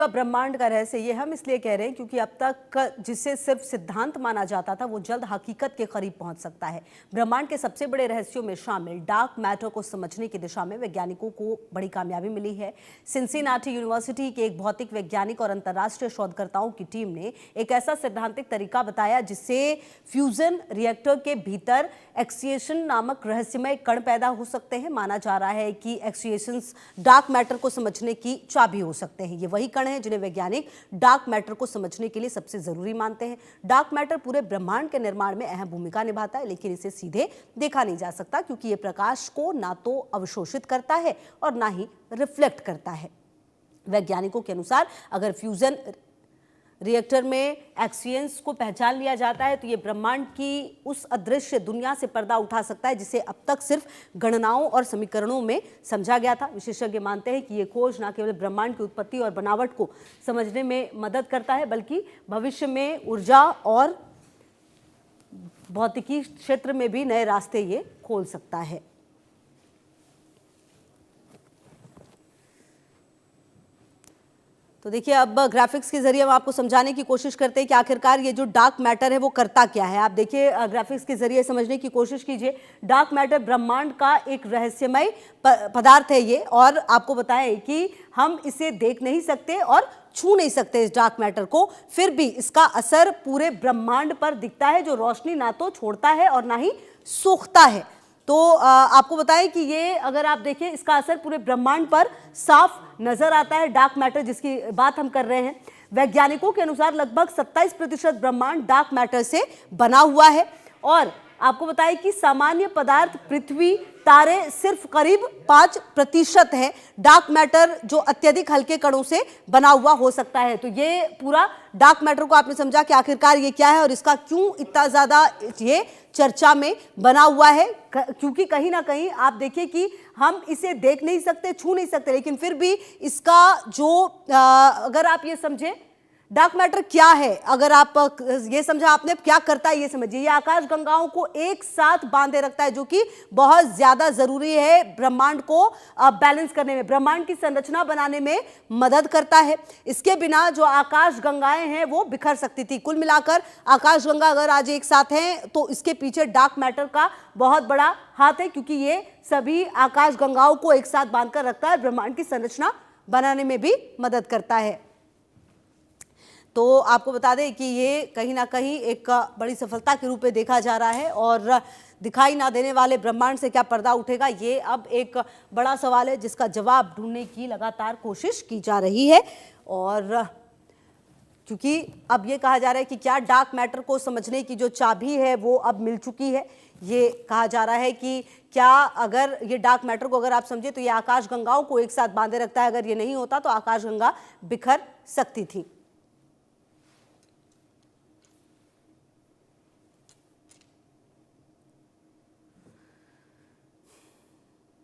का ब्रह्मांड का रहस्य ये हम इसलिए कह रहे हैं क्योंकि अब तक जिसे सिर्फ सिद्धांत माना जाता था वो जल्द हकीकत के करीब पहुंच सकता है। ब्रह्मांड के सबसे बड़े रहस्यों में शामिल डार्क मैटर को समझने की दिशा में वैज्ञानिकों को बड़ी कामयाबी मिली है। सिंसिनाटी यूनिवर्सिटी के एक भौतिक वैज्ञानिक और अंतर्राष्ट्रीय शोधकर्ताओं की टीम ने एक ऐसा सैद्धांतिक तरीका बताया जिससे फ्यूजन रिएक्टर के भीतर एक्सिएशन नामक रहस्यमय कण पैदा हो सकते हैं। माना जा रहा है कि एक्सिएशंस डार्क मैटर को समझने की चाबी हो सकते हैं। ये वही कण हैं जिन्हें वैज्ञानिक डार्क मैटर को समझने के लिए सबसे जरूरी मानते हैं। डार्क मैटर पूरे ब्रह्मांड के निर्माण में अहम भूमिका निभाता है, लेकिन इसे सीधे देखा नहीं जा सकता क्योंकि ये प्रकाश को ना तो अवशोषित करता है और ना ही रिफ्लेक्ट करता है। वैज्ञानिकों के अनुसार अगर फ्यूजन रिएक्टर में एक्सियंस को पहचान लिया जाता है तो ये ब्रह्मांड की उस अदृश्य दुनिया से पर्दा उठा सकता है जिसे अब तक सिर्फ गणनाओं और समीकरणों में समझा गया था। विशेषज्ञ मानते हैं कि ये खोज न केवल ब्रह्मांड की उत्पत्ति और बनावट को समझने में मदद करता है बल्कि भविष्य में ऊर्जा और भौतिकी क्षेत्र में भी नए रास्ते ये खोल सकता है। तो देखिए, अब ग्राफिक्स के जरिए हम आपको समझाने की कोशिश करते हैं कि आखिरकार ये जो डार्क मैटर है वो करता क्या है। आप देखिए, ग्राफिक्स के जरिए समझने की कोशिश कीजिए। डार्क मैटर ब्रह्मांड का एक रहस्यमय पदार्थ है ये, और आपको बताएं कि हम इसे देख नहीं सकते और छू नहीं सकते इस डार्क मैटर को, फिर भी इसका असर पूरे ब्रह्मांड पर दिखता है जो रोशनी ना तो छोड़ता है और ना ही सोखता है। तो आपको बताएं कि ये अगर आप देखें इसका असर पूरे ब्रह्मांड पर साफ नजर आता है। डार्क मैटर जिसकी बात हम कर रहे हैं, वैज्ञानिकों के अनुसार लगभग 27% ब्रह्मांड डार्क मैटर से बना हुआ है। और आपको बताएं कि सामान्य पदार्थ, पृथ्वी, तारे सिर्फ करीब 5% है। डार्क मैटर जो अत्यधिक हल्के कणों से बना हुआ हो सकता है। तो ये पूरा डार्क मैटर को आपने समझा कि आखिरकार ये क्या है और इसका क्यों इतना ज्यादा ये चर्चा में बना हुआ है, क्योंकि कहीं ना कहीं आप देखिए कि हम इसे देख नहीं सकते, छू नहीं सकते, लेकिन फिर भी इसका जो अगर आप ये समझे डार्क मैटर क्या है, अगर आप ये समझा आपने क्या करता है ये समझिए। ये आकाश गंगाओं को एक साथ बांधे रखता है जो कि बहुत ज्यादा जरूरी है ब्रह्मांड को बैलेंस करने में, ब्रह्मांड की संरचना बनाने में मदद करता है। इसके बिना जो आकाश गंगाएं हैं वो बिखर सकती थी। कुल मिलाकर आकाश गंगा अगर आज एक साथ हैं तो इसके पीछे डार्क मैटर का बहुत बड़ा हाथ है, क्योंकि ये सभी आकाश गंगाओं को एक साथ बांधकर रखता है, ब्रह्मांड की संरचना बनाने में भी मदद करता है। तो आपको बता दें कि ये कहीं ना कहीं एक बड़ी सफलता के रूप में देखा जा रहा है, और दिखाई ना देने वाले ब्रह्मांड से क्या पर्दा उठेगा, ये अब एक बड़ा सवाल है जिसका जवाब ढूंढने की लगातार कोशिश की जा रही है। और क्योंकि अब ये कहा जा रहा है कि क्या डार्क मैटर को समझने की जो चाबी है वो अब मिल चुकी है। ये कहा जा रहा है कि क्या अगर ये डार्क मैटर को अगर आप समझे तो ये आकाश गंगाओं को एक साथ बांधे रखता है, अगर ये नहीं होता तो आकाश गंगा बिखर सकती थी।